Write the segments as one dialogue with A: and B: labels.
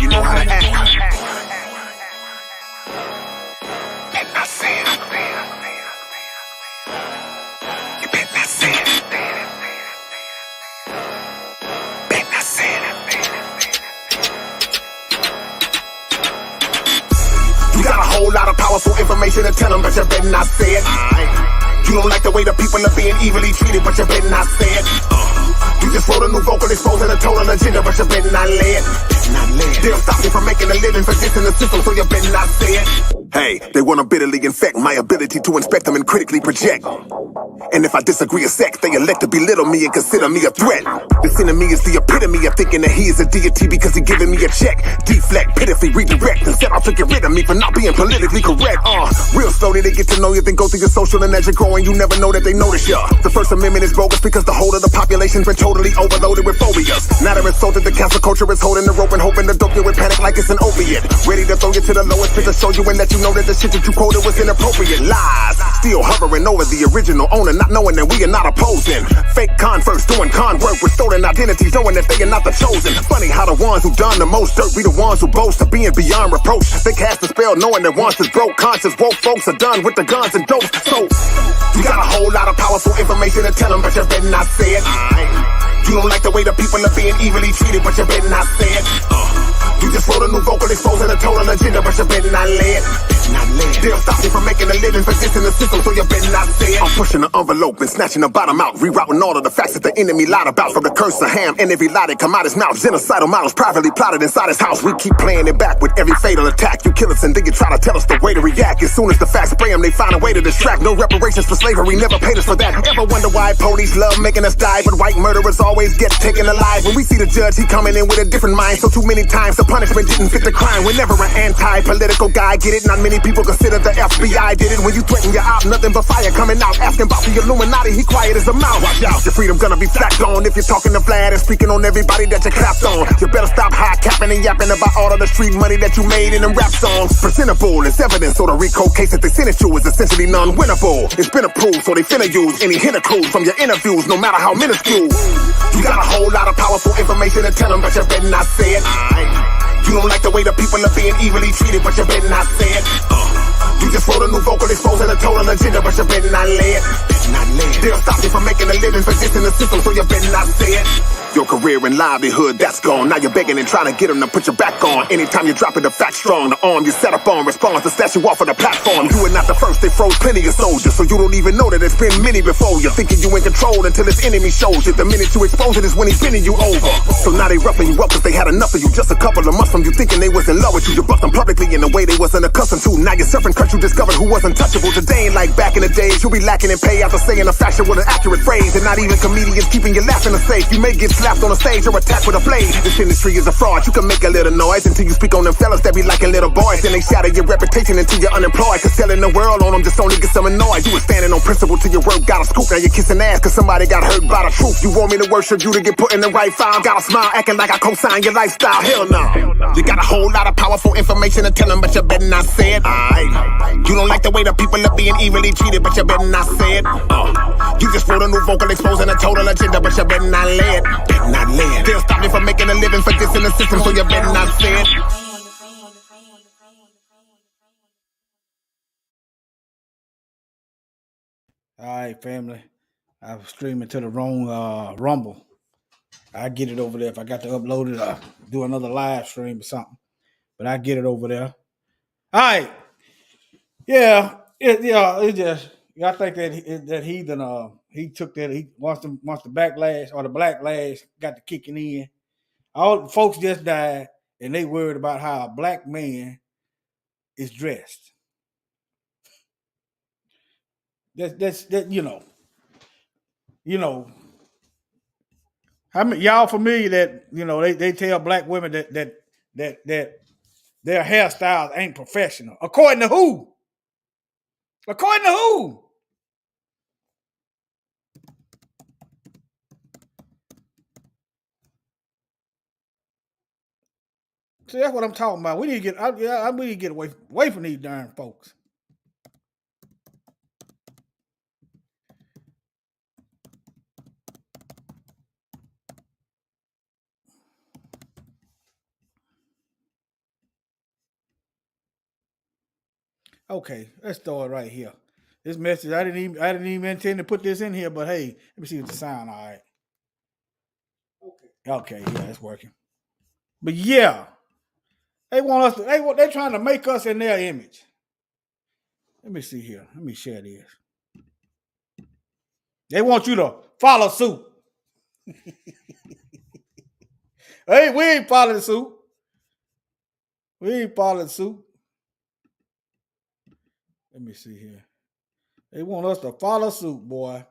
A: you know how to act. Bet not say it. You bet not say it. Bet not say it. You got a whole lot of powerful information to tell them, but you better not say it. You don't like the way the people are being evilly treated, but you better not say it. You just wrote a new vocal exposing a total agenda, but you better not lay it. They'll stop you from making a living for this in the system, so you better not say it. Hey, they want to bitterly infect my ability to inspect them and critically project. And if I disagree a sec, they elect to belittle me and consider me a threat. This enemy is the epitome of thinking that he is a deity because he giving me a check. Deflect, pitifully redirect, and set out to get rid of me for not being politically correct. Real slowly they get to know you, then go through your social, and as you're growing, you never know that they notice ya. The First Amendment is bogus because the whole of the population's been totally overloaded with phobias. Now they're insulted, the cancel culture is holding the rope and hoping to dope you with panic like it's an opiate. Ready to throw you to the lowest pit to show you and let you know that the shit that you quoted was inappropriate. Lies, still hovering over the original owner, not knowing that we are not opposing. Fake converts doing con work with stolen identities, knowing that they are not the chosen. Funny how the ones who done the most dirt be the ones who boast of being beyond reproach. They cast a spell knowing that once it's broke, conscious woke folks are done with the guns and dopes. So, you got a whole lot of powerful information to tell them, but you better not say it. You don't like the way the people are being evilly treated, but you better not say it. You just wrote a new vocal exposing a total agenda, but you better not lay it. They'll stop you from making a living for this in the system, so you better not say it. I'm pushing the envelope and snatching the bottom out, rerouting all of the facts that the enemy lied about, from the curse of Ham and every lie that come out his mouth. Genocidal models privately plotted inside his house. We keep playing it back with every fatal attack. You kill us and then you try to tell us the way to react. As soon as the facts spray them, they find a way to distract. No reparations for slavery, never paid us for that. Ever wonder why police love making us die, but white murderers always get taken alive? When we see the judge, he coming in with a different mind. So too many times the punishment didn't fit the crime. We're never an anti-political guy, get it? Not many people consider the FBI did it. When you threaten your op, nothing but fire coming out. Asking about the Illuminati, he quiet as a mouse. Watch out, your freedom gonna be flapped on if you're talking to Vlad and speaking on everybody that you clapped on. You better stop high capping and yapping about all of the street money that you made in them rap songs. Presentable as evidence, so the RICO case that they sentenced you is essentially non-winnable. It's been approved, so they finna use any hint of clues from your interviews, no matter how minuscule. You got a whole lot of powerful information to tell them, but you better not say it. You don't like the way the people are being evilly treated, but you better not say it. You just wrote a new vocal exposing a total agenda, but you better not lay it. They'll stop you from making a living for this in the system, so you better not say it. Your career and livelihood, that's gone. Now you're begging and trying to get them to put your back on. Anytime you're dropping the fact strong, the arm you set up on responds to snatch you off of the platform. You are not the first, they froze plenty of soldiers, so you don't even know that there's been many before you. Thinking you in control until his enemy shows you. The minute you expose it is when he's bending you over. So now they roughing you up cause they had enough of you. Just a couple of months from you thinking they was in love with you. You buffed them publicly in a way they wasn't accustomed to. Now you're surfing crutch, you discovered who wasn't touchable. Today ain't like back in the days. You'll be lacking in pay after saying a fashion with an accurate phrase. And not even comedians keeping you laughing the safe. You may get slapped on the stage or attacked with a blade. This industry is a fraud. You can make a little noise until you speak on them fellas that be liking little boys. Then they shatter your reputation until you're unemployed. Cause telling the world on them just only gets them annoyed. You were standing on principle till your work got a scoop. Now you're kissing ass cause somebody got hurt by the truth. You want me to worship you to get put in the right file? Got a smile acting like I co-sign your lifestyle. Hell no. You got a whole lot of powerful information to tell them, but you better not say it. You don't like the way the people are being evilly treated, but you better not say it. You just wrote a new vocal exposing a total agenda, but you better not lay it. They'll stop you from making a living for this in the system, so you better not say it.
B: All right, family. I was streaming to the wrong Rumble. I get it over there. If I got to upload it or do another live stream or something, but I get it over there. All right. Yeah. It just. I think that heathen. He took that. He once the backlash or the blacklash got to kicking in. All the folks just died, and they worried about how a black man is dressed. That's How many y'all familiar that they tell black women that their hairstyles ain't professional? According to who? According to who? See, that's what I'm talking about. We need to get we need to get away from these darn folks. Okay, let's throw it right here. This message, I didn't even intend to put this in here, but hey, let me see what the sound. All right. Okay, yeah, it's working. But yeah, they want us to. They're trying to make us in their image. Let me see here. Let me share this. They want you to follow suit. Hey, we ain't following suit. We ain't following suit. Let me see here. They want us to follow suit, boy.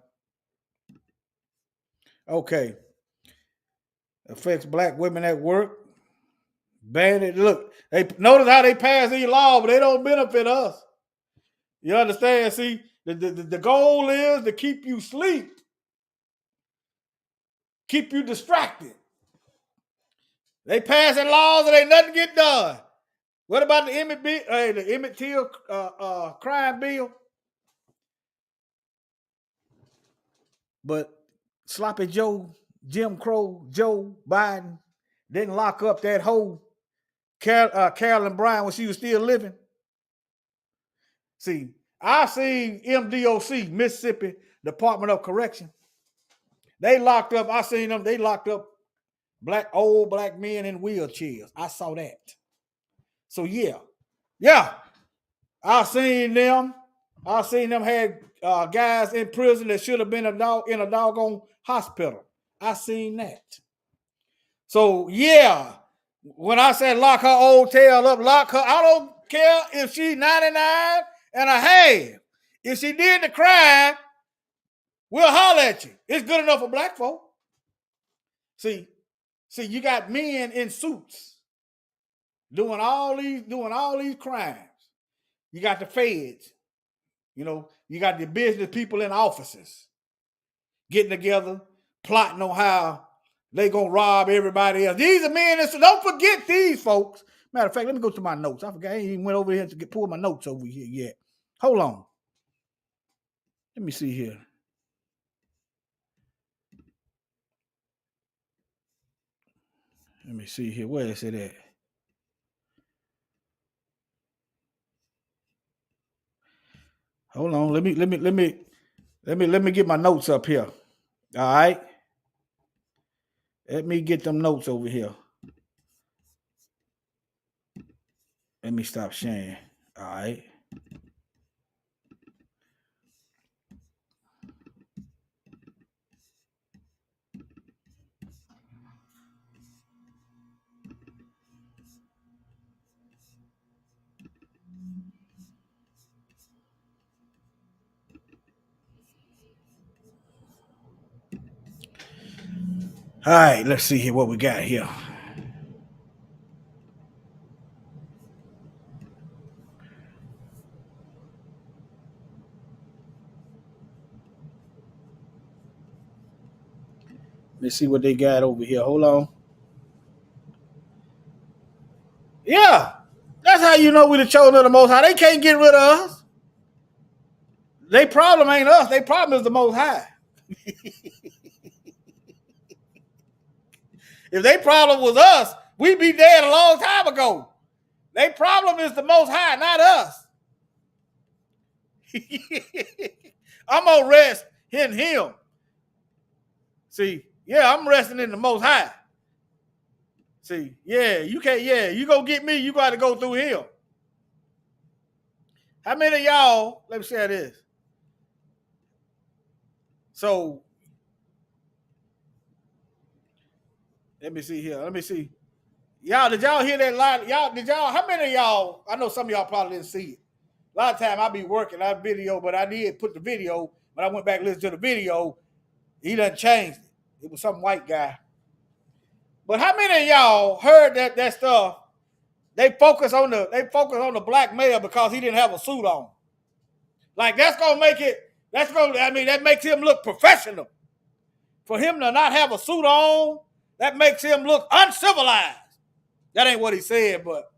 B: Okay. Affects black women at work. Ban it. Look, they notice how they pass these laws, but they don't benefit us. You understand? See, the goal is to keep you asleep, keep you distracted. They passing laws and ain't nothing get done. What about the Emmett Till crime bill? But sloppy Joe, Jim Crow, Joe Biden didn't lock up that whole Carolyn Bryant when she was still living. See, I seen MDOC, Mississippi Department of Correction. They locked up, I seen them, they locked up old black men in wheelchairs. I saw that. So yeah. I seen them had guys in prison that should have been in a doggone hospital. I seen that. So yeah, when I said lock her old tail up, lock her. I don't care if she's 99 and a half. If she did the crime, we'll holler at you. It's good enough for black folk. See, you got men in suits doing all these crimes. You got the feds. You got the business people in offices getting together, plotting on how they gonna rob everybody else. These are men, so don't forget these folks. Matter of fact, let me go to my notes. I forgot I ain't even went over here to pull my notes over here yet. Hold on. Let me see here. Let me see here. Where is it at? Hold on. Let me get my notes up here. All right. Let me get them notes over here. Let me stop sharing. All right. All right, let's see here what we got here. Let's see what they got over here. Hold on. Yeah, that's how you know we the chosen of the Most High. They can't get rid of us. Their problem ain't us. Their problem is the Most High. If their problem was us, we'd be dead a long time ago. Their problem is the Most High, not us. I'm gonna rest in Him. See, yeah, I'm resting in the Most High. See, yeah, you can't, you go get me, you got to go through Him. How many of y'all, let me share this. So, let me see here. Let me see. Y'all, did y'all hear that line? How many of y'all, I know some of y'all probably didn't see it. A lot of time I be working, I video, but I did put the video, when I went back and listened to the video, he done changed it. It was some white guy. But how many of y'all heard that stuff? They focus on the black male because he didn't have a suit on. Like that makes him look professional. For him to not have a suit on, that makes him look uncivilized. That ain't what he said, but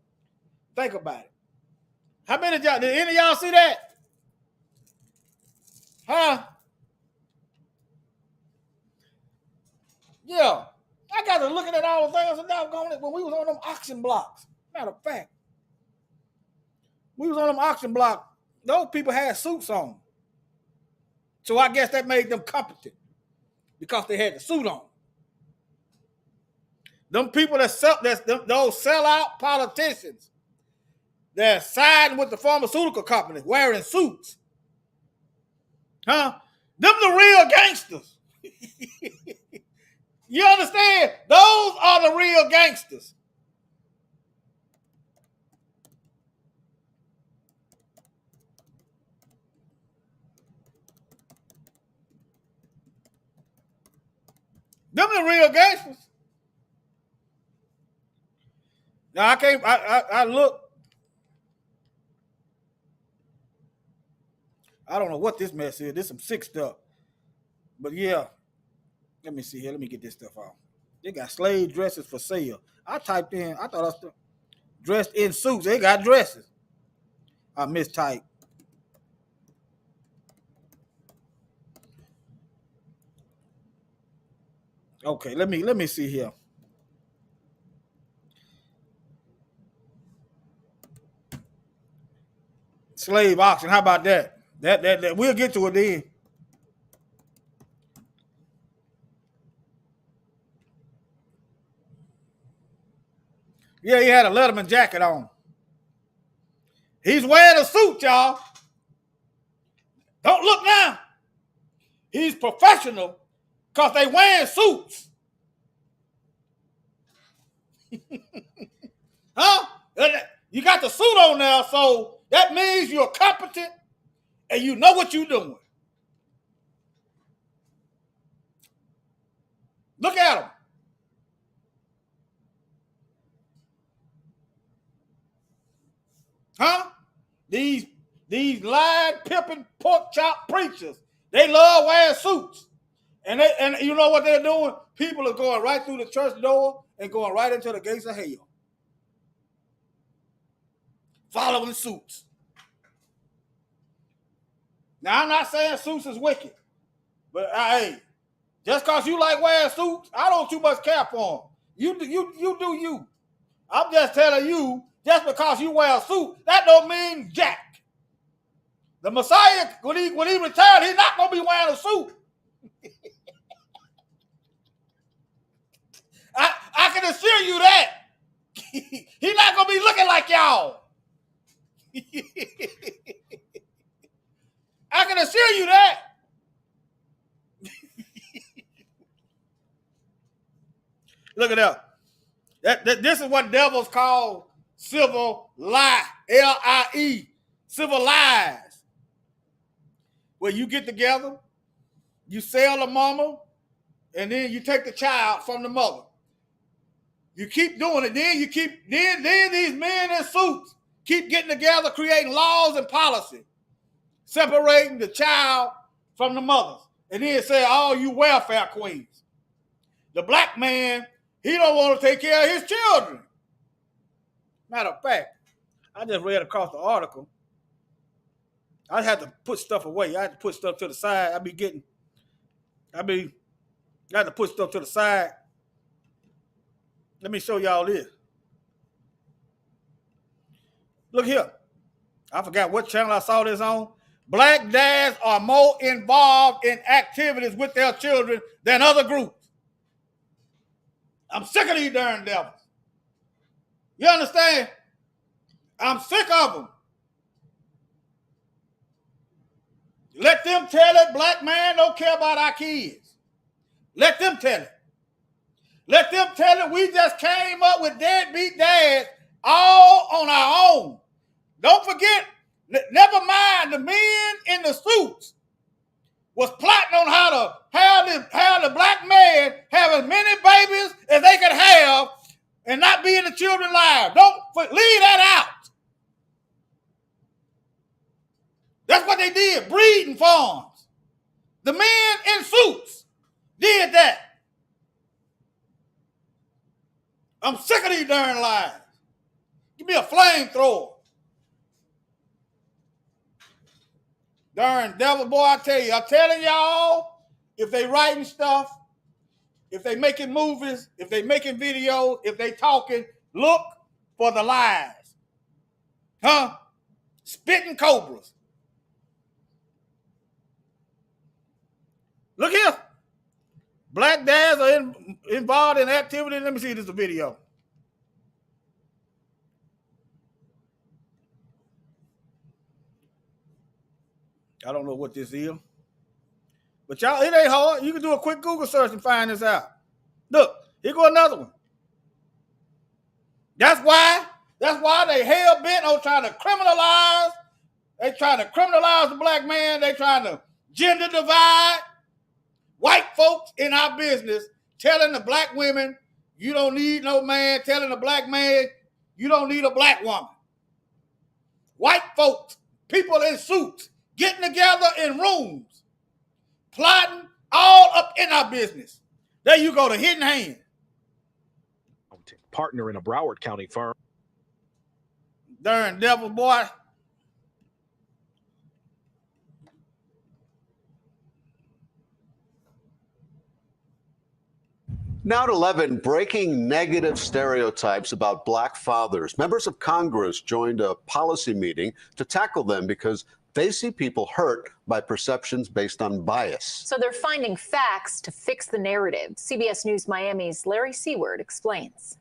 B: think about it. How many of y'all, did any of y'all see that? Huh? Yeah. I got to looking at all the things when we was on them auction blocks. Matter of fact, we was on them auction blocks. Those people had suits on. So I guess that made them competent because they had the suit on. Them people those sellout politicians that siding with the pharmaceutical companies wearing suits. Huh? Them the real gangsters. You understand? Those are the real gangsters. Them the real gangsters. Now I can't. I look. I don't know what this mess is. This some sick stuff. But yeah, let me see here. Let me get this stuff out. They got slave dresses for sale. I typed in. I thought I was dressed in suits. They got dresses. I mistyped. Okay, let me see here. Slave auction. How about that? That we'll get to it then. Yeah, he had a Letterman jacket on. He's wearing a suit, y'all. Don't look now. He's professional because they wearing suits. Huh? You got the suit on now, so that means you're competent and you know what you're doing. Look at them. Huh? These lying, pimping, pork chop preachers, they love wearing suits. And you know what they're doing? People are going right through the church door and going right into the gates of hell. Following suits. Now, I'm not saying suits is wicked, but hey, just because you like wearing suits, I don't too much care for them. You do you. I'm just telling you, just because you wear a suit, that don't mean jack. The Messiah, when he retired, he's not going to be wearing a suit. I can assure you that. He's not going to be looking like y'all. I can assure you that. Look at that. This is what devils call civil lie. L-I-E. Civil lies. Where you get together, you sell the mama, and then you take the child from the mother. You keep doing it. Then these men in suits keep getting together, creating laws and policy, separating the child from the mothers. And then say, oh, you welfare queens. The black man, he don't want to take care of his children. Matter of fact, I just read across the article. I had to put stuff away. I had to put stuff to the side. I had to put stuff to the side. Let me show y'all this. Look here. I forgot what channel I saw this on. Black dads are more involved in activities with their children than other groups. I'm sick of these darn devils. You understand? I'm sick of them. Let them tell it, black man don't care about our kids. Let them tell it. Let them tell it we just came up with deadbeat dads all on our own. Don't forget, never mind the men in the suits was plotting on how to have the black man have as many babies as they could have and not be in the children's lives. Don't leave that out. That's what they did, breeding farms. The men in suits did that. I'm sick of these darn lies. Give me a flamethrower. Darn devil, boy, I tell you, I'm telling y'all, if they writing stuff, if they making movies, if they making videos, if they talking, look for the lies. Huh? Spitting cobras. Look here. Black dads are involved in activity. Let me see this video. I don't know what this is. But y'all, it ain't hard. You can do a quick Google search and find this out. Look, here go another one. That's why they hell bent on trying to criminalize. They trying to criminalize the black man. They trying to gender divide. White folks in our business telling the black women, you don't need no man, telling the black man, you don't need a black woman. White folks, people in suits, getting together in rooms, plotting all up in our business. There you go, the hidden hand.
C: Partner in a Broward County firm.
B: Darn devil, boy.
D: Now at 11, breaking negative stereotypes about black fathers. Members of Congress joined a policy meeting to tackle them because they see people hurt by perceptions based on bias.
E: So they're finding facts to fix the narrative. CBS News Miami's Larry Seward explains.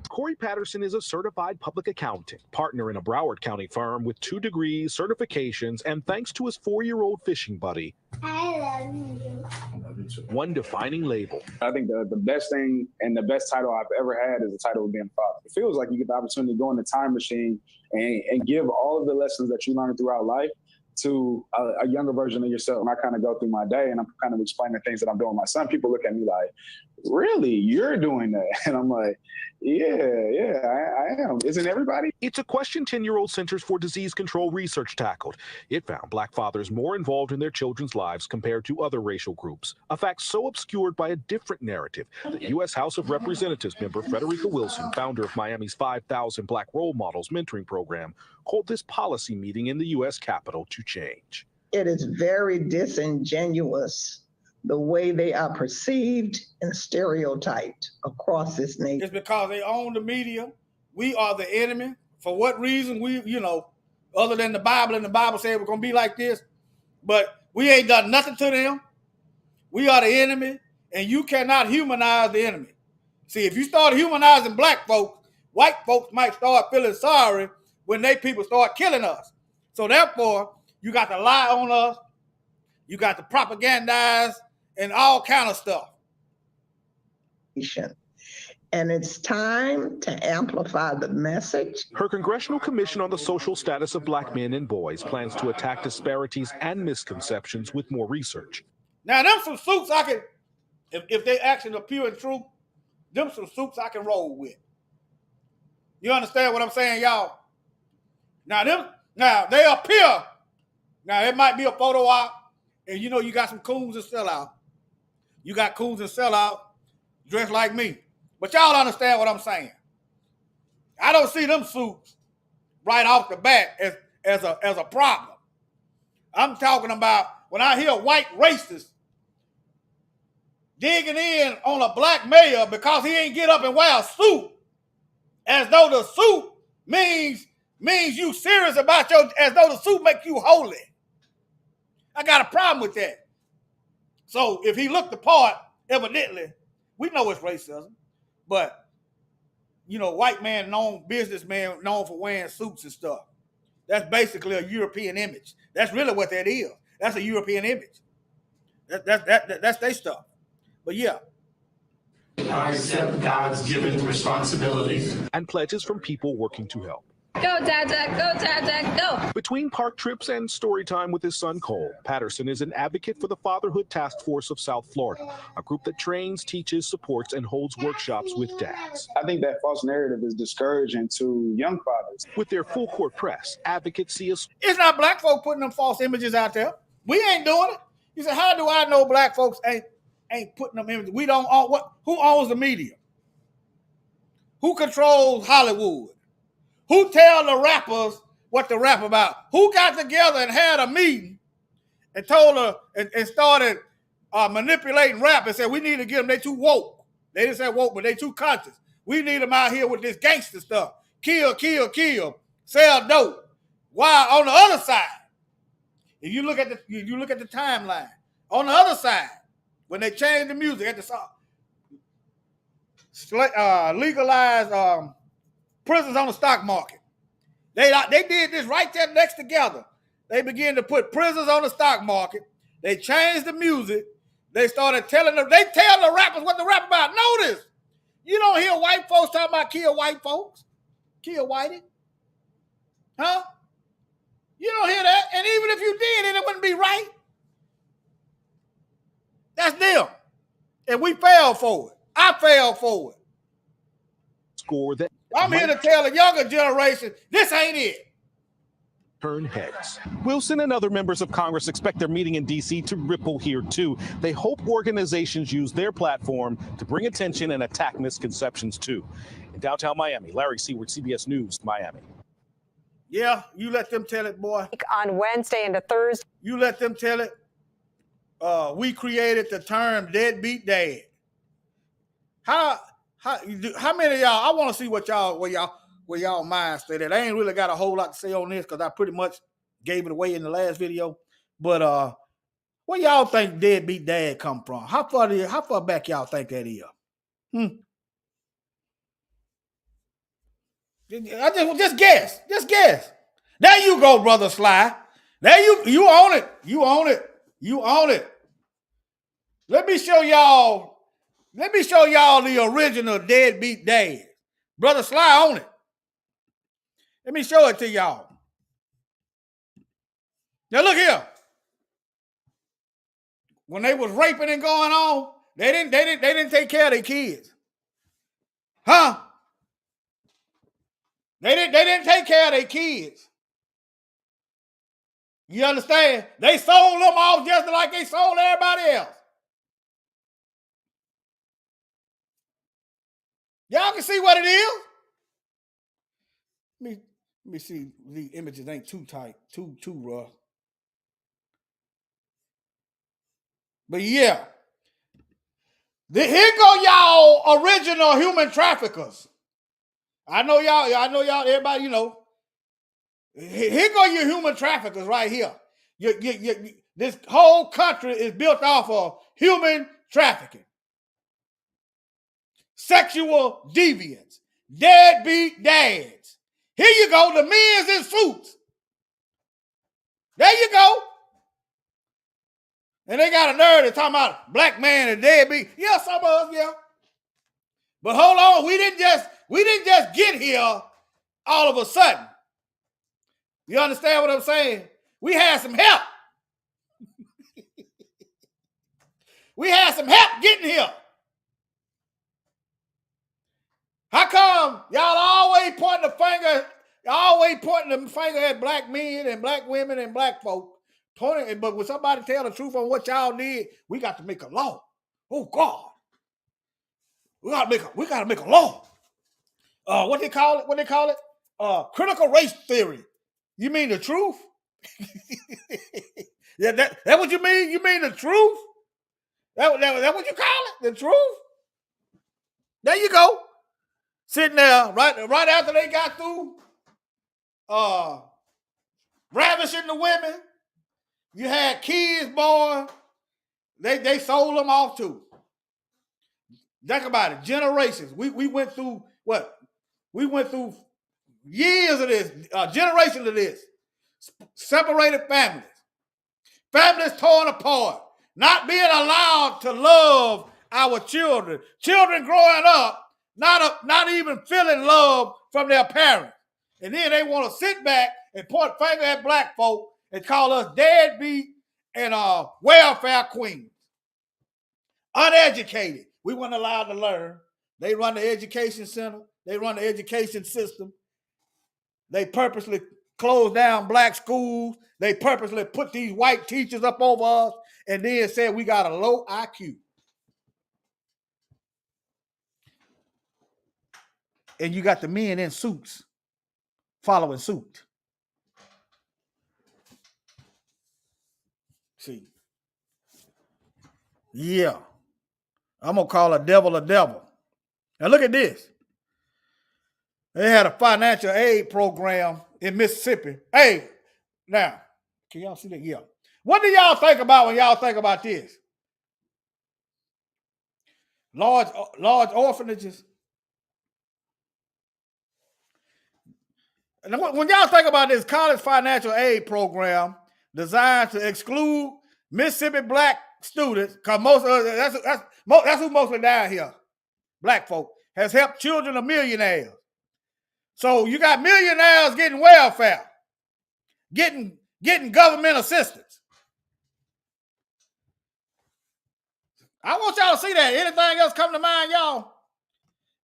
C: Corey Patterson is a certified public accountant, partner in a Broward County firm with 2 degrees, certifications, and thanks to his 4-year-old fishing buddy,
F: I love you.
C: one defining label.
G: I think the best thing and the best title I've ever had is the title of being a father. It feels like you get the opportunity to go in the time machine and give all of the lessons that you learned throughout life to a younger version of yourself. And I kind of go through my day and I'm kind of explaining things that I'm doing with my son. People look at me like, really? You're doing that? And I'm like, yeah, I am. Isn't everybody?
C: It's a question 10-year-old Centers for Disease Control research tackled. It found black fathers more involved in their children's lives compared to other racial groups, a fact so obscured by a different narrative. The U.S. House of Representatives member Frederica Wilson, founder of Miami's 5,000 Black Role Models mentoring program, called this policy meeting in the U.S. Capitol to change.
H: It is very disingenuous the way they are perceived and stereotyped across this nation.
B: It's because they own the media. We are the enemy. For what reason? We, other than the Bible, and the Bible said we're going to be like this, but we ain't done nothing to them. We are the enemy, and you cannot humanize the enemy. See, if you start humanizing black folks, white folks might start feeling sorry when they people start killing us. So therefore, you got to lie on us. You got to propagandize and all kind of stuff.
H: And it's time to amplify the message.
C: Her Congressional Commission on the Social Status of Black Men and Boys plans to attack disparities and misconceptions with more research.
B: Now, them some suits I can, if they actually are pure and true, them some suits I can roll with. You understand what I'm saying, y'all? Now, they appear. Now, it might be a photo op, and you got some coons and sellout. You got coons and sellout dressed like me. But y'all understand what I'm saying. I don't see them suits right off the bat as a problem. I'm talking about when I hear white racists digging in on a black mayor because he ain't get up and wear a suit, as though the suit means you serious about as though the suit make you holy. I got a problem with that. So if he looked the part, evidently, we know it's racism. But, white man known, businessman known for wearing suits and stuff. That's basically a European image. That's really what that is. That's a European image. That's their stuff. But yeah.
I: I accept God's given responsibilities.
C: And pledges from people working to help.
F: Go, Dad, go, Dad, go.
C: Between park trips and story time with his son Cole, Patterson is an advocate for the Fatherhood Task Force of South Florida, a group that trains, teaches, supports, and holds workshops with dads.
G: I think that false narrative is discouraging to young fathers.
C: With their full court press, advocates see us.
B: It's not black folk putting them false images out there. We ain't doing it. You say, how do I know black folks ain't putting them images? We don't own what? Who owns the media? Who controls Hollywood? Who tell the rappers what to rap about? Who got together and had a meeting and told her and started manipulating rap and said, we need to get them, they too woke. They didn't say woke, but they too conscious. We need them out here with this gangster stuff. Kill, kill, kill, sell dope. While on the other side, if you look at the timeline, On the other side, when they changed the music at the song, legalized prisons on the stock market. They did this right there next together. They began to put prisons on the stock market. They changed the music. They started telling them, they tell the rappers what the rap about. Notice, you don't hear white folks talking about kill white folks. Kill whitey. Huh? You don't hear that. And even if you did, it wouldn't be right. That's them. And we fell for it. I fell for it.
C: Score that.
B: I'm here to tell the younger generation, this ain't it.
C: Turn heads. Wilson and other members of Congress expect their meeting in D.C. to ripple here, too. They hope organizations use their platform to bring attention and attack misconceptions, too. In downtown Miami, Larry Seward, CBS News, Miami.
B: Yeah, you let them tell it, boy.
J: On Wednesday into Thursday.
B: You let them tell it. We created the term deadbeat dad. How many of y'all, I want to see where y'all mind stay at. I ain't really got a whole lot to say on this because I pretty much gave it away in the last video. But where y'all think deadbeat dad come from? How far back y'all think that is? Just guess. Just guess. There you go, Brother Sly. There you own it. You own it. You own it. Let me show y'all the original deadbeat dad. Brother Sly on it. Let me show it to y'all. Now look here. When they was raping and going on, they didn't take care of their kids. Huh? They didn't take care of their kids. You understand? They sold them off just like they sold everybody else. Y'all can see what it is. Let me see. The images ain't too tight, too rough. But yeah. Here go y'all original human traffickers. I know y'all, everybody, you know. Here go your human traffickers right here. This whole country is built off of human trafficking. Sexual deviants. Deadbeat dads. Here you go, the men's in suits. There you go. And they got a nerve to talk about black man and deadbeat. Yeah, some of us, yeah. But hold on, we didn't just get here all of a sudden. You understand what I'm saying? We had some help. We had some help getting here. How come y'all always pointing the finger at black men and black women and black folk? But when somebody tell the truth on what y'all did, we got to make a law. Oh God. We gotta make a law. What they call it? Critical race theory. You mean the truth? Yeah, that what you mean? You mean the truth? That what you call it? The truth? There you go. Sitting there right after they got through ravishing the women. You had kids, boy. They sold them off too. Think about it. Generations. We went through what? We went through years of this, generations of this. Separated families. Families torn apart. Not being allowed to love our children. Children growing up, not even feeling love from their parents. And then they want to sit back and point finger at black folk and call us deadbeat and welfare queens. Uneducated. We weren't allowed to learn. They run the education center. They run the education system. They purposely closed down black schools. They purposely put these white teachers up over us and then said we got a low IQ. And you got the men in suits following suit. See. Yeah. I'm going to call a devil a devil. Now look at this. They had a financial aid program in Mississippi. Hey, now, can y'all see that? Yeah. What do y'all think about when y'all think about this? Large orphanages. And when y'all think about this college financial aid program designed to exclude Mississippi black students, because that's who mostly down here, black folk, has helped children of millionaires. So you got millionaires getting welfare, getting government assistance. I want y'all to see that. Anything else come to mind, y'all?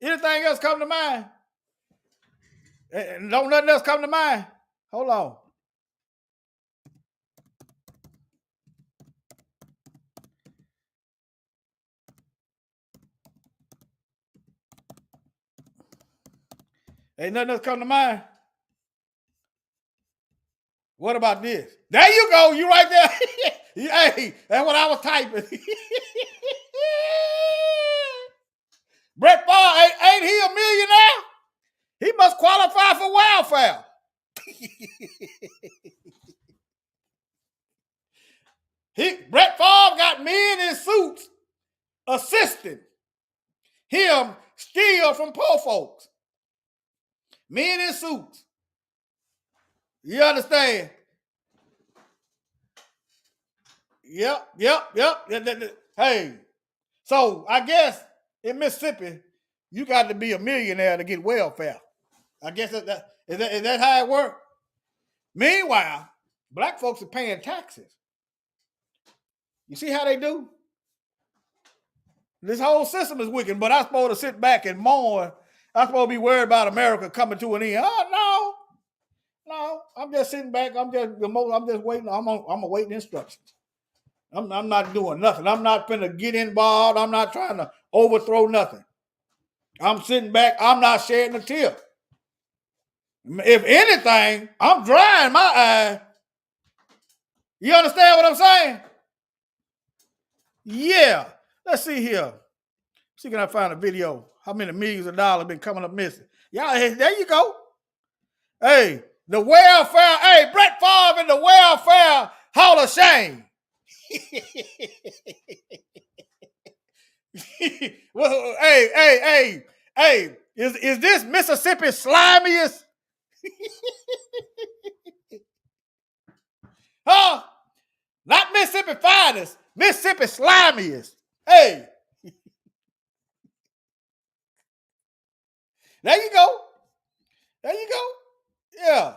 B: Anything else come to mind? Don't nothing else come to mind? Hold on. Ain't nothing else come to mind? What about this? There you go. You right there. Hey, that's what I was typing. Brett Favre, ain't he a millionaire? He must qualify for welfare. Brett Favre got men in suits assisting him steal from poor folks. Men in suits. You understand? Yep. Hey, so I guess in Mississippi, you got to be a millionaire to get welfare. I guess is that how it works? Meanwhile, black folks are paying taxes. You see how they do? This whole system is wicked, but I'm supposed to sit back and mourn. I'm supposed to be worried about America coming to an end. Oh, no, I'm just sitting back. I'm just waiting. I'm awaiting instructions. I'm not doing nothing. I'm not finna get involved. I'm not trying to overthrow nothing. I'm sitting back. I'm not shedding a tear. If anything, I'm drying my eye. You understand what I'm saying? Yeah. Let's see here. See, can I find a video? How many millions of dollars been coming up missing? Y'all, there you go. Hey, the welfare. Hey, Brett Favre in the welfare Hall of Shame. Well, hey. Is this Mississippi slimiest? Huh? Not Mississippi finest, Mississippi slimiest. Hey. There you go. Yeah.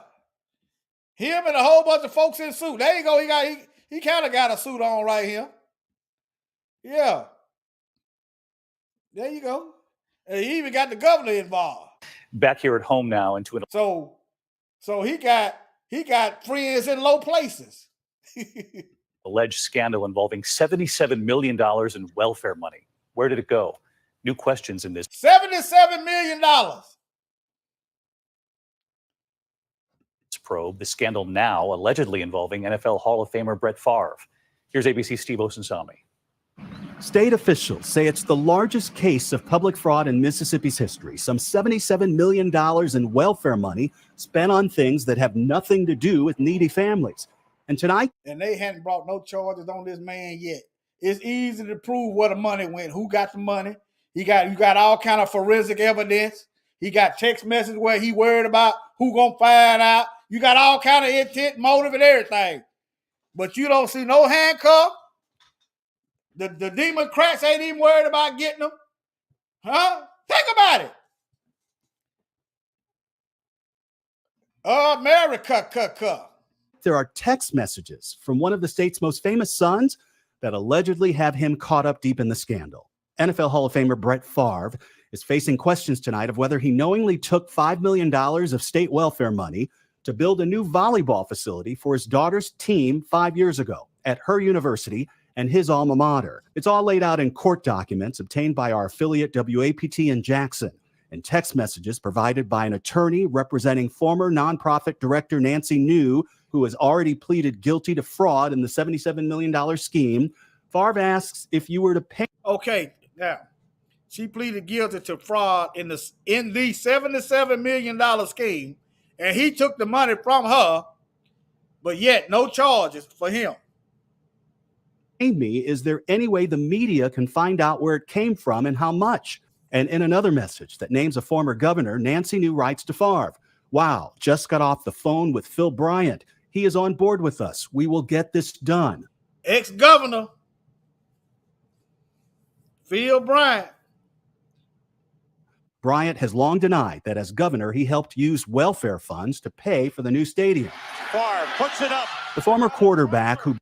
B: Him and a whole bunch of folks in suit. There you go. He kind of got a suit on right here. Yeah. There you go. And he even got the governor involved.
K: Back here at home now into an
B: So he got friends in low places.
K: alleged scandal involving $77 million in welfare money. Where did it go? New questions in this
B: $77 million.
K: probe. The scandal now allegedly involving NFL Hall of Famer Brett Favre. Here's ABC's Steve Osunsami.
L: State officials say it's the largest case of public fraud in Mississippi's history. Some $77 million in welfare money spent on things that have nothing to do with needy families. And tonight,
B: and they hadn't brought no charges on this man yet. It's easy to prove where the money went, who got the money. You got all kind of forensic evidence. He got text messages where he worried about who gonna find out. You got all kind of intent, motive, and everything. But you don't see no handcuff. The Democrats ain't even worried about getting them. Huh? Think about it. America.
L: there are text messages from one of the state's most famous sons that allegedly have him caught up deep in the scandal. NFL Hall of Famer Brett Favre is facing questions tonight of whether he knowingly took $5 million of state welfare money to build a new volleyball facility for his daughter's team 5 years ago at her university and his alma mater. It's all laid out in court documents obtained by our affiliate WAPT in Jackson and text messages provided by an attorney representing former nonprofit director Nancy New, who has already pleaded guilty to fraud in the $77 million scheme. Favre asks if you were to pay.
B: Okay, now, she pleaded guilty to fraud in the $77 million scheme, and he took the money from her, but yet no charges for him.
L: Me, is there any way the media can find out where it came from and how much? And in another message that names a former governor, Nancy New writes to Favre, wow, just got off the phone with Phil Bryant. He is on board with us. We will get this done.
B: Ex-governor Phil Bryant.
L: Bryant has long denied that as governor, he helped use welfare funds to pay for the new stadium.
M: Favre puts it up.
L: The former quarterback who...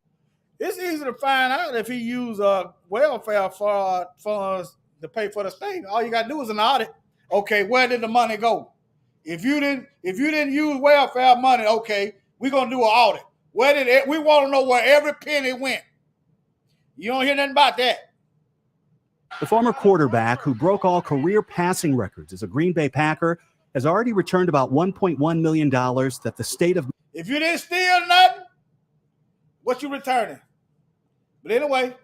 B: It's easy to find out if he used welfare funds to pay for the stadium. All you got to do is an audit. Okay, where did the money go? If you didn't use welfare money, okay, we're gonna do an audit. We want to know where every penny went. You don't hear nothing about that.
L: The former quarterback who broke all career passing records as a Green Bay Packer has already returned about $1.1 million that the state of...
B: If you didn't steal nothing, what you returning? But anyway,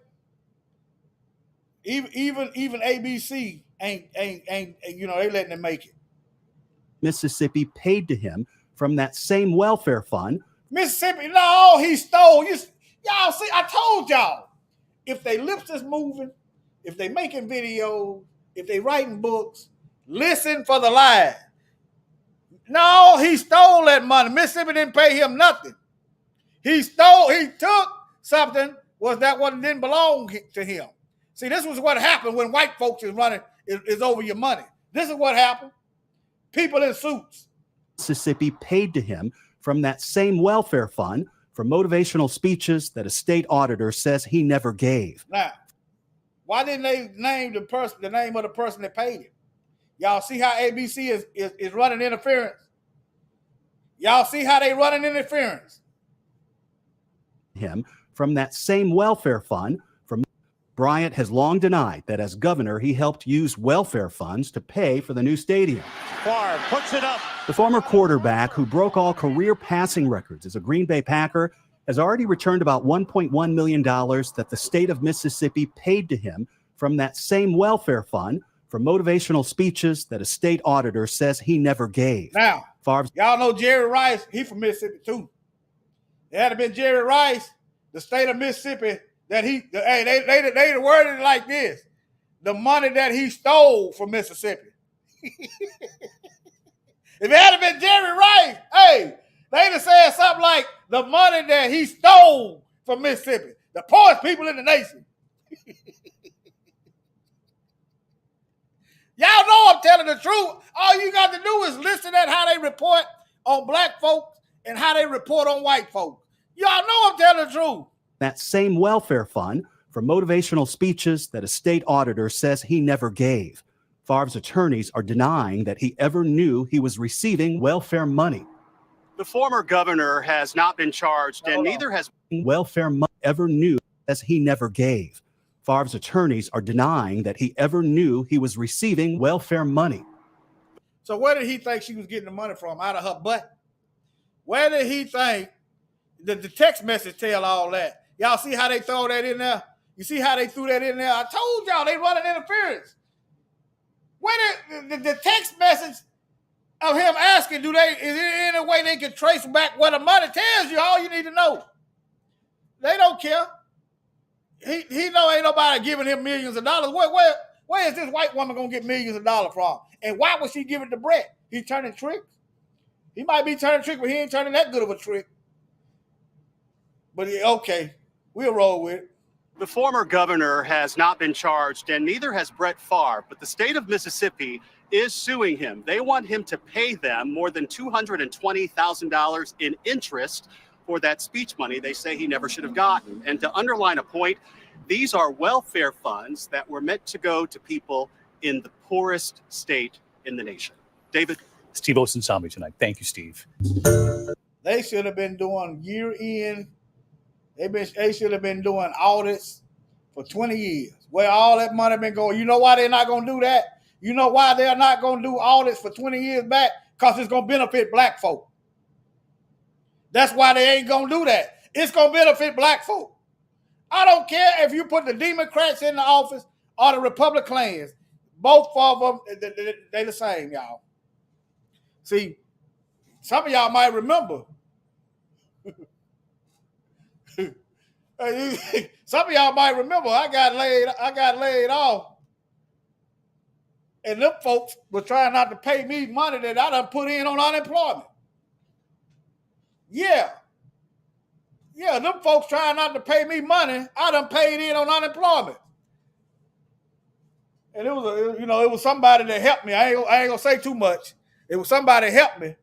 B: even ABC ain't they letting him make it.
L: Mississippi paid to him from that same welfare fund.
B: Mississippi, no, he stole. Y'all see, I told y'all, if they lips is moving, if they making videos, if they writing books, listen for the lie. No, he stole that money. Mississippi didn't pay him nothing. He took something that didn't belong to him. See, this was what happened when white folks is over your money. This is what happened. People in suits.
L: Mississippi paid to him from that same welfare fund for motivational speeches that a state auditor says he never gave.
B: Now, why didn't they name the name of the person that paid him? Y'all see how ABC is running interference? Y'all see how they running interference?
L: Him from that same welfare fund. Bryant has long denied that as governor, he helped use welfare funds to pay for the new stadium.
M: Favre puts it up.
L: The former quarterback who broke all career passing records as a Green Bay Packer has already returned about $1.1 million that the state of Mississippi paid to him from that same welfare fund for motivational speeches that a state auditor says he never gave.
B: Now, y'all know Jerry Rice, he from Mississippi too. It had been Jerry Rice, the state of Mississippi, that they worded it like this: the money that he stole from Mississippi. If it had been Jerry Rice, they'd have said something like the money that he stole from Mississippi, the poorest people in the nation. Y'all know I'm telling the truth. All you got to do is listen at how they report on black folks and how they report on white folks. Y'all know I'm telling the truth.
L: That same welfare fund for motivational speeches that a state auditor says he never gave. Favre's attorneys are denying that he ever knew he was receiving welfare money.
N: The former governor has not been charged, and neither has
L: welfare money ever knew as he never gave. Favre's attorneys are denying that he ever knew he was receiving welfare money.
B: So where did he think she was getting the money from? Out of her butt? Where did he think the text message tell all that? Y'all see how they throw that in there? You see how they threw that in there? I told y'all they running interference. Where did the text message of him asking, is there any way they can trace back what the money tells you? All you need to know. They don't care. He know ain't nobody giving him millions of dollars. Where is this white woman gonna get millions of dollars from? And why would she give it to Brett? He turning tricks. He might be turning tricks, but he ain't turning that good of a trick. But okay, we'll roll with it.
N: The former governor has not been charged, and neither has Brett Favre, but the state of Mississippi is suing him. They want him to pay them more than $220,000 in interest for that speech money they say he never should have gotten. And to underline a point, these are welfare funds that were meant to go to people in the poorest state in the nation. David?
K: Steve Osunsami tonight. Thank you, Steve.
B: They should have been doing year-end. They should have been doing audits for 20 years. Where all that money been going. You know why they're not going to do that? You know why they're not going to do audits for 20 years back? Because it's going to benefit black folk. That's why they ain't going to do that. It's going to benefit black folk. I don't care if you put the Democrats in the office or the Republicans. Both of them, they're the same, y'all. See, some of y'all might remember Some of y'all might remember I got laid off. And them folks were trying not to pay me money that I done put in on unemployment. Yeah. Yeah, them folks trying not to pay me money I done paid in on unemployment. And it was somebody that helped me. I ain't gonna say too much. It was somebody that helped me.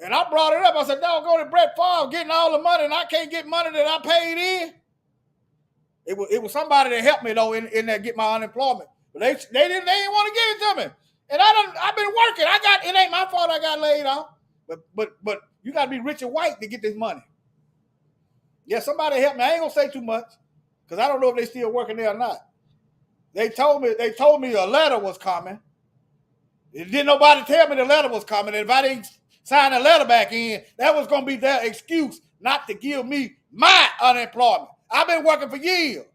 B: And I brought it up. I said, doggone it, Brett Favre getting all the money and I can't get money that I paid in. It was somebody that helped me though in that get my unemployment. But they didn't want to give it to me. And I've been working. It ain't my fault I got laid off. But you gotta be rich and white to get this money. Yeah, somebody helped me. I ain't gonna say too much, because I don't know if they still working there or not. They told me a letter was coming. Didn't nobody tell me the letter was coming. And if I didn't sign the letter back in, that was gonna be their excuse not to give me my unemployment. I've been working for years.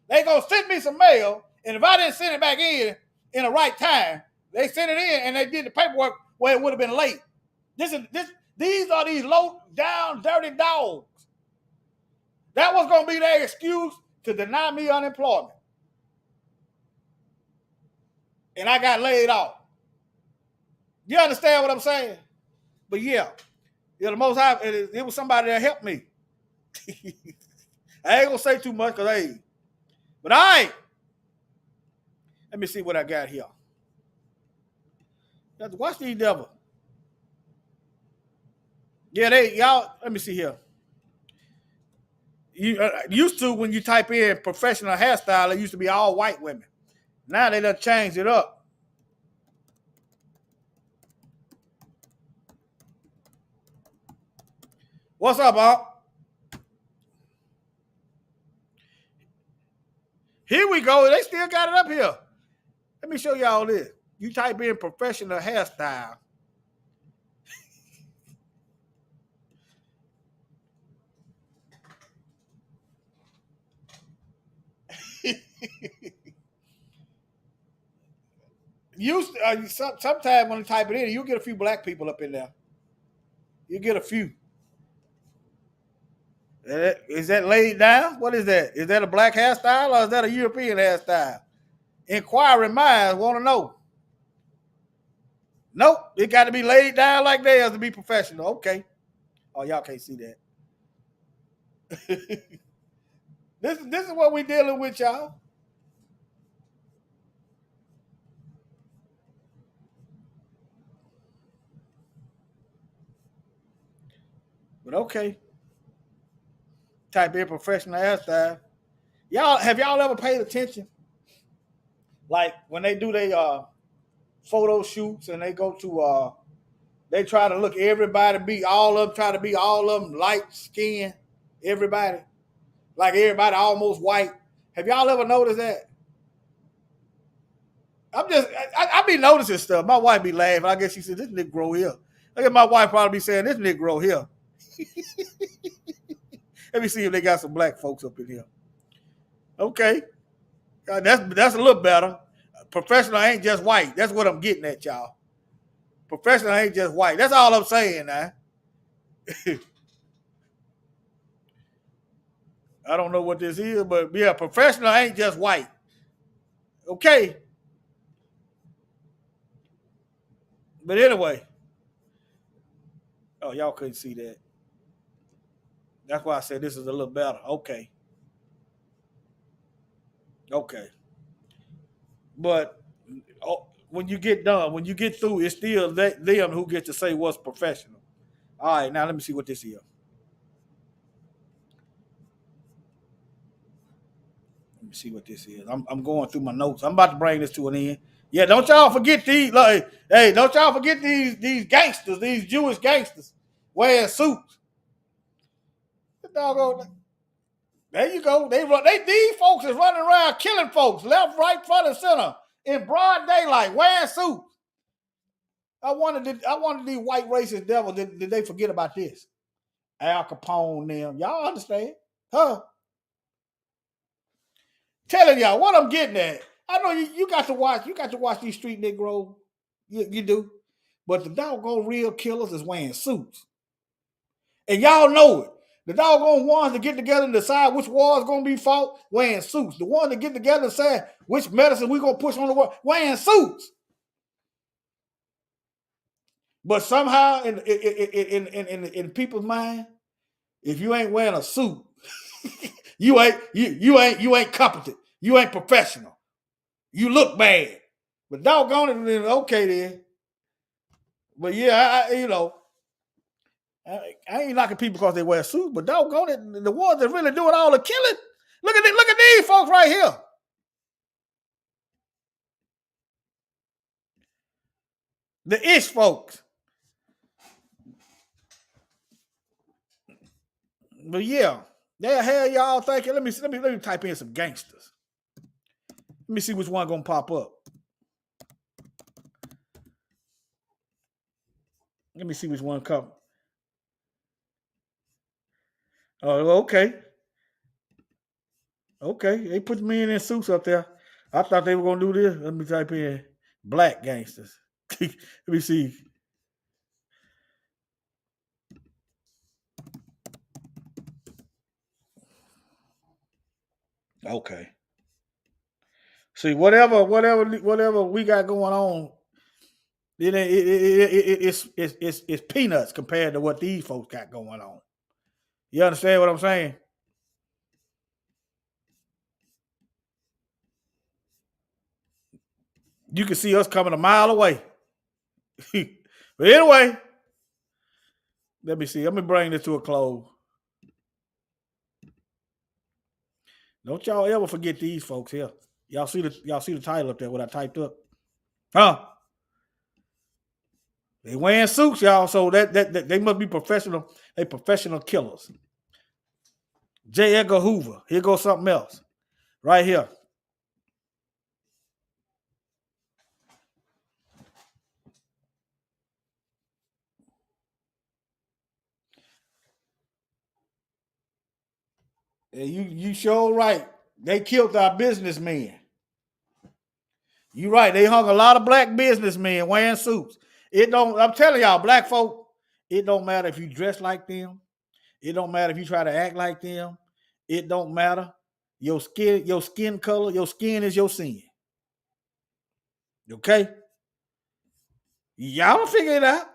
B: They gonna send me some mail. And if I didn't send it back in the right time, they sent it in and they did the paperwork where it would have been late. These are these low down dirty dogs. That was going to be their excuse to deny me unemployment. And I got laid off. You understand what I'm saying? But yeah, the Most High, it was somebody that helped me. I ain't going to say too much because but I ain't. Let me see what I got here. Watch these devils. Yeah, y'all, let me see here. You used to, when you type in professional hairstyle, it used to be all white women. Now they done changed it up. What's up, Bob? Here we go. They still got it up here. Let me show y'all this. You type in professional hairstyle. Sometimes when you type it in, you'll get a few black people up in there. You get a few. Is that laid down? What is that? Is that a black hairstyle or is that a European hairstyle? Inquiring minds want to know. Nope, it got to be laid down like theirs to be professional. Okay. Oh, y'all can't see that. This is what we dealing with, y'all. But okay. Type in professional hairstyle. Have y'all ever paid attention? Like when they do their photo shoots and they go to they try to look everybody all of them light skin, everybody. Like everybody almost white. Have y'all ever noticed that? I be noticing stuff. My wife be laughing. I guess she said, this Negro here. Look at my wife probably be saying, this Negro here. Let me see if they got some black folks up in here. Okay. That's a little better. Professional ain't just white. That's what I'm getting at, y'all. Professional ain't just white. That's all I'm saying now. I don't know what this is, but yeah, professional ain't just white. Okay. But anyway. Oh, y'all couldn't see that. That's why I said this is a little better. Okay. Okay. But when you get done, when you get through, it's still them who get to say what's professional. All right, now let me see what this is. Let me see what this is. I'm going through my notes. I'm about to bring this to an end. Yeah, don't y'all forget these. Don't y'all forget these gangsters, these Jewish gangsters wearing suits. There you go. These folks is running around killing folks left, right, front, and center in broad daylight wearing suits. I wonder these white racist devils, did they forget about this? Al Capone, them. Y'all understand? Huh? Telling y'all what I'm getting at. I know you got to watch these street Negroes. You do. But the doggone real killers is wearing suits. And y'all know it. The doggone ones that get together and decide which war is going to be fought, wearing suits. The ones that get together and decide which medicine we're going to push on the war, wearing suits. But somehow in people's mind, if you ain't wearing a suit, you ain't competent. You ain't professional. You look bad. But doggone it, then okay then. But yeah, I ain't knocking people because they wear suits, but doggone it, the ones that really doing all the killing. Look at these folks right here. The ish folks. But yeah, the hell y'all thinking. Let me type in some gangsters. Let me see which one gonna pop up. Let me see which one come. Oh, okay. Okay, they put me in suits up there. I thought they were gonna do this. Let me type in black gangsters. Let me see. Okay. See, whatever we got going on, it's peanuts compared to what these folks got going on. You understand what I'm saying? You can see us coming a mile away. But anyway, let me see. Let me bring this to a close. Don't y'all ever forget these folks here. Y'all see the title up there, what I typed up? Huh? They wearing suits, y'all, so that they must be professional. They professional killers. J. Edgar Hoover. Here goes something else. Right here. You sure right. They killed our businessmen. You right. They hung a lot of black businessmen wearing suits. I'm telling y'all, black folk, it don't matter if you dress like them. It don't matter if you try to act like them. It don't matter. Your skin color, your skin is your sin. Okay? Y'all don't figure it out.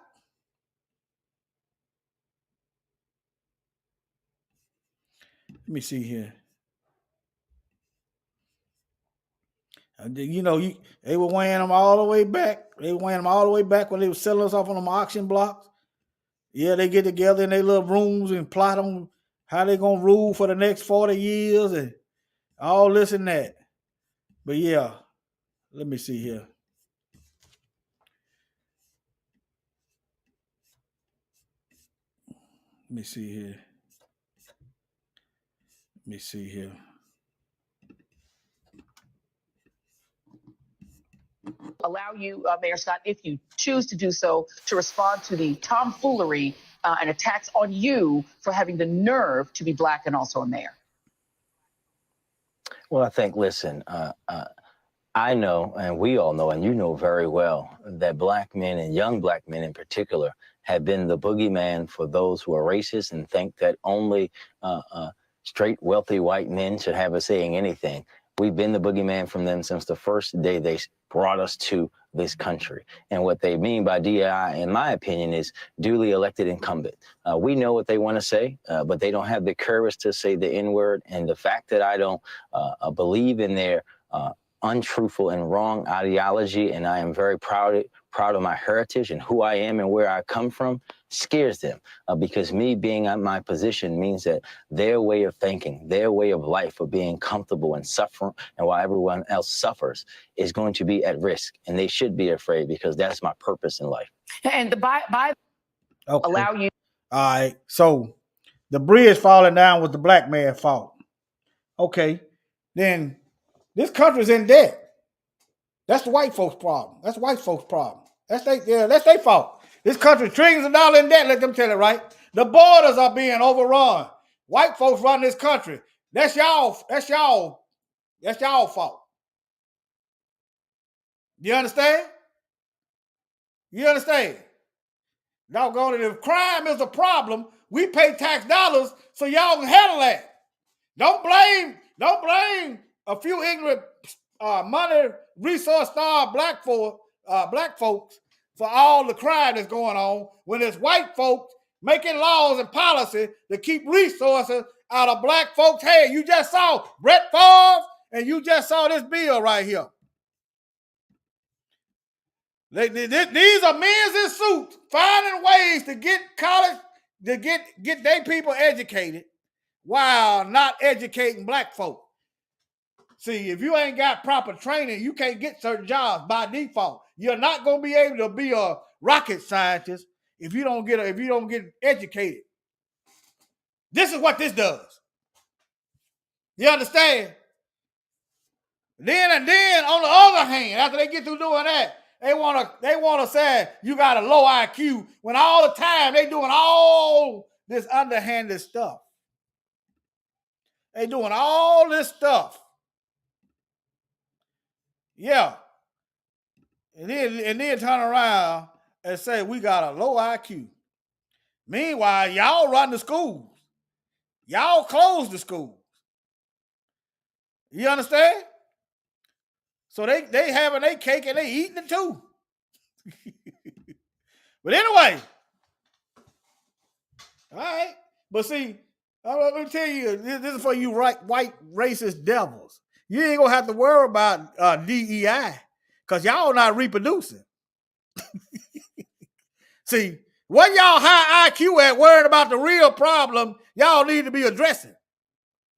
B: Let me see here. They were wearing them all the way back. They were wearing them all the way back when they were selling us off on them auction blocks. Yeah, they get together in their little rooms and plot on how they gonna rule for the next 40 years and all this and that. But yeah, let me see here. Let me see here.
O: Allow you, Mayor Scott, if you choose to do so, to respond to the tomfoolery and attacks on you for having the nerve to be black and also a mayor.
P: Well, I think, listen, I know, and we all know, and you know very well, that black men and young black men in particular have been the boogeyman for those who are racist and think that only straight, wealthy white men should have a say in anything. We've been the boogeyman from them since the first day they brought us to this country. And what they mean by DEI, in my opinion, is duly elected incumbent. We know what they want to say, but they don't have the courage to say the N-word. And the fact that I don't believe in their untruthful and wrong ideology, and I am very proud of my heritage and who I am and where I come from, scares them, because me being in my position means that their way of thinking, their way of life of being comfortable and suffering, and while everyone else suffers, is going to be at risk. And they should be afraid, because that's my purpose in life.
O: And the Bible allow you.
B: All right. So the bridge falling down was the black man's fault. Okay. Then this country's in debt. That's the white folks' problem. That's white folks' problem. That's their fault. This country trillions of dollars in debt. Let them tell it right. The borders are being overrun. White folks run this country. That's y'all fault. You understand? You understand? Doggone it. If crime is a problem, We pay tax dollars so y'all can handle that. Don't blame a few ignorant, money resource starved black folks for all the crime that's going on when it's white folks making laws and policy to keep resources out of black folks' head. You just saw Brett Favre and you just saw this bill right here. These are men in suits finding ways to get college, to get their people educated while not educating black folk. See, if you ain't got proper training, you can't get certain jobs by default. You're not going to be able to be a rocket scientist if you don't get educated. This is what this does. You understand? Then on the other hand, after they get through doing that, they wanna say you got a low IQ when all the time they doing all this underhanded stuff. They doing all this stuff. Yeah. And then turn around and say we got a low IQ. Meanwhile, y'all run the schools. Y'all close the schools. You understand? So they having their cake and they eating it too. But anyway, all right. But see, let me tell you, this is for you white racist devils. You ain't gonna have to worry about DEI because y'all not reproducing. See, what y'all high IQ at worrying about the real problem y'all need to be addressing?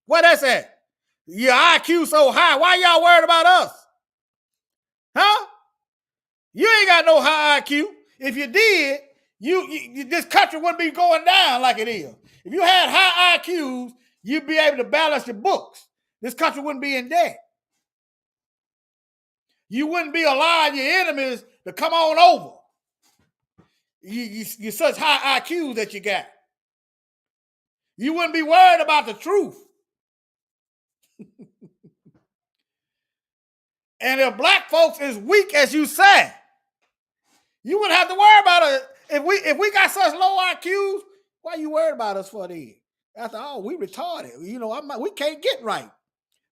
B: Where that's at? Your IQ so high, why y'all worried about us? Huh? You ain't got no high IQ. If you did, you this country wouldn't be going down like it is. If you had high IQs, you'd be able to balance your books. This country wouldn't be in debt. You wouldn't be allowing your enemies to come on over. You're such high IQs that you got. You wouldn't be worried about the truth. And if black folks is weak as you say, you wouldn't have to worry about it. If we got such low IQs, why you worried about us for then? After all, we retarded. You know, we can't get right.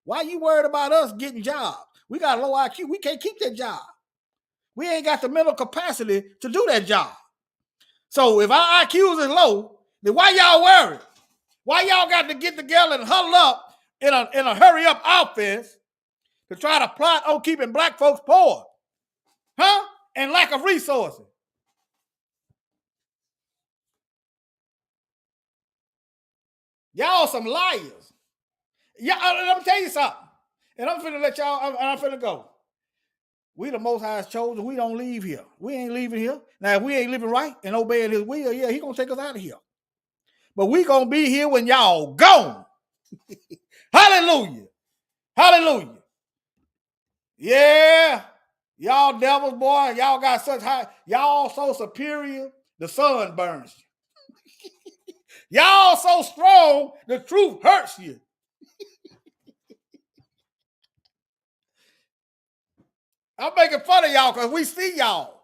B: Why you worried about us getting jobs? We got a low IQ. We can't keep that job. We ain't got the mental capacity to do that job. So if our IQs is low, then why y'all worried? Why y'all got to get together and huddle up in a hurry up offense to try to plot on keeping black folks poor? Huh? And lack of resources. Y'all some liars. Yeah, let me tell you something. And I'm finna let y'all, I'm finna go. We the Most High's chosen. We don't leave here. We ain't leaving here. Now, if we ain't living right and obeying his will, yeah, he gonna take us out of here. But we gonna be here when y'all gone. Hallelujah. Hallelujah. Yeah. Y'all devils, boy. Y'all got such high. Y'all so superior, the sun burns you. Y'all so strong, the truth hurts you. I'm making fun of y'all because we see y'all.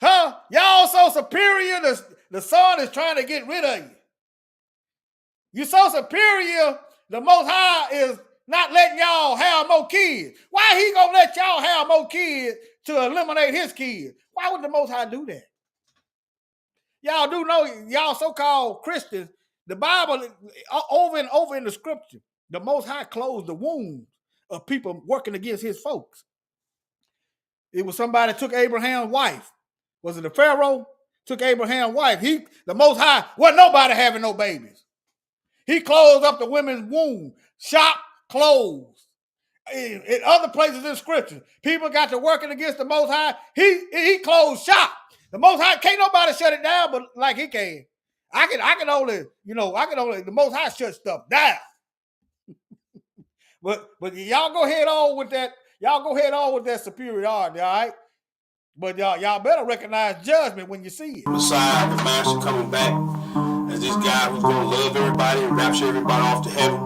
B: Huh? Y'all so superior, the sun is trying to get rid of you. You're so superior, the Most High is not letting y'all have more kids. Why he gonna let y'all have more kids to eliminate his kids? Why would the Most High do that? Y'all do know, y'all so-called Christians, the Bible, over and over in the scripture, the Most High closed the wombs of people working against his folks. It was somebody that took Abraham's wife. Was it the Pharaoh? Took Abraham's wife. The Most High, wasn't nobody having no babies. He closed up the women's womb. Shop closed. In other places in scripture, people got to working against the Most High. He closed shop. The Most High, can't nobody shut it down, but like he can. I can only, the Most High shut stuff down. but y'all go ahead on with that. Y'all go ahead on with that superiority, all right? But y'all better recognize judgment when you see it.
Q: Messiah, the master coming back as this guy who's going to love everybody and rapture everybody off to heaven.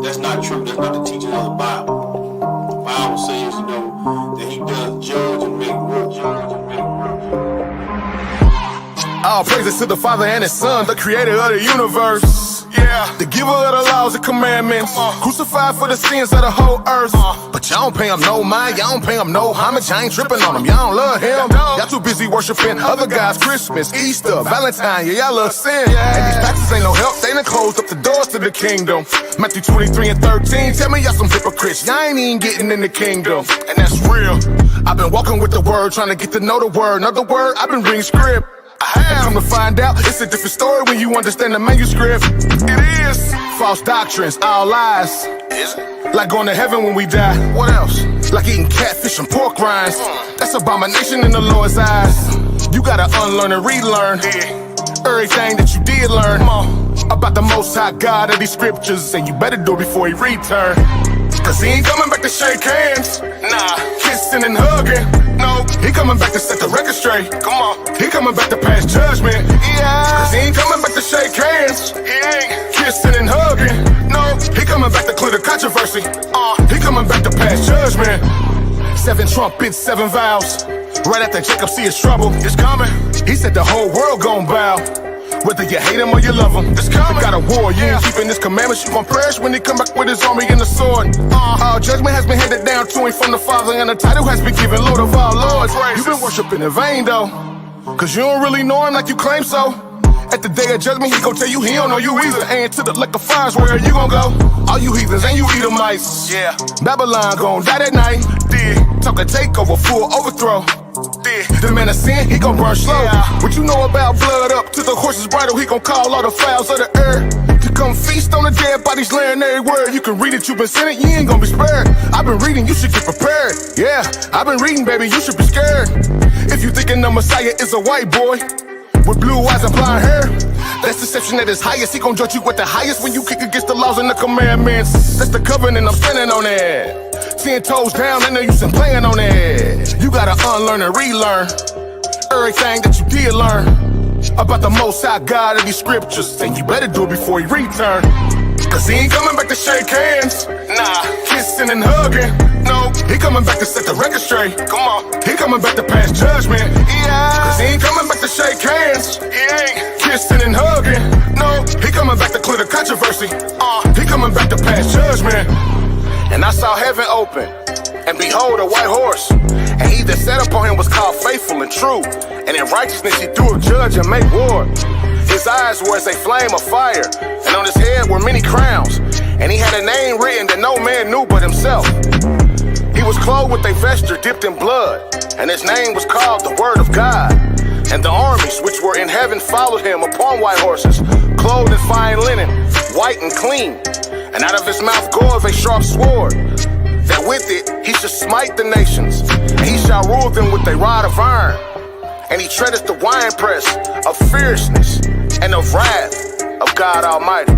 Q: That's not true. That's not the teaching of the Bible. The Bible says, that he does judge and make work.
A: All praises to the Father and His Son, the creator of the universe. Yeah, the giver of the laws and commandments, crucified for the sins of the whole earth. But y'all don't pay him no mind, y'all don't pay him no homage. I ain't tripping on him, y'all don't love him. Y'all too busy worshiping other guys, Christmas, Easter, Valentine, yeah, y'all love sin. And these pastors ain't no help, they done closed up the doors to the kingdom. Matthew 23 and 13, tell me y'all some hypocrites, y'all ain't even getting in the kingdom. And that's real, I've been walking with the word, trying to get to know the word. Another word, I've been reading script. I have come to find out it's a different story when you understand the manuscript. It is false doctrines, all lies. Is it? Like going to heaven when we die. What else? Like eating catfish and pork rinds. That's abomination in the Lord's eyes. You gotta unlearn and relearn everything that you did learn about the Most High God of these scriptures, and you better do it before He return. Cause He ain't coming back to shake hands. Nah, kissing and hugging. No, He coming back to set the record straight. Come on, He coming back to pass judgment. Yeah, cause He ain't coming back to shake hands. He ain't kissing and hugging. No, He coming back to clear the controversy. He coming back to pass judgment. 7 trumpets, 7 vows. Right after Jacob see his trouble, it's coming. He said the whole world gon' bow. Whether you hate him or you love him, it's coming. Got a war, you ain't keeping His commandments, you gon' perish when He come back with His army and the sword. All judgment has been handed down to Him from the Father, and the title has been given Lord of all lords. You've been worshiping in vain though, cause you don't really know Him like you claim so. At the day of judgment, He gon' tell you He don't know you either. And to the lake of fires, where you gon' go? All you heathens and you Edomites. Yeah, Babylon gon' die that night. Talk a takeover, full overthrow. The man of sin, he gon' burn slow. What you know about blood up to the horse's bridle? He gon' call all the fowls of the earth. You come feast on the dead bodies, laying every word. You can read it, you been sinning, you ain't gon' be spared. I've been reading, you should get prepared. Yeah, I've been reading, baby, you should be scared. If you thinking the Messiah is a white boy with blue eyes and blonde hair, that's deception at its highest. He gon' judge you with the highest when you kick against the laws and the commandments. That's the covenant, I'm standing on it. 10 toes down, ain't no use in playing on it. You gotta unlearn and relearn everything that you did learn about the Most High God of these scriptures, and you better do it before He return. Cause He ain't coming back to shake hands. Nah, kissing and hugging. No, He coming back to set the record straight. Come on, He coming back to pass judgment. Yeah, cause He ain't coming back to shake hands. He ain't kissing and hugging. No, He coming back to clear the controversy. He coming back to pass judgment. And I saw heaven open, and behold a white horse. And He that sat upon Him was called Faithful and True. And in righteousness He doeth judge and make war. His eyes were as a flame of fire, and on His head were many crowns. And He had a name written that no man knew but Himself. He was clothed with a vesture dipped in blood, and His name was called the Word of God. And the armies which were in heaven followed Him upon white horses, clothed in fine linen, white and clean. And out of His mouth goeth a sharp sword, that with it He shall smite the nations, and He shall rule them with a rod of iron. And He treadeth the winepress of fierceness and of wrath of God Almighty.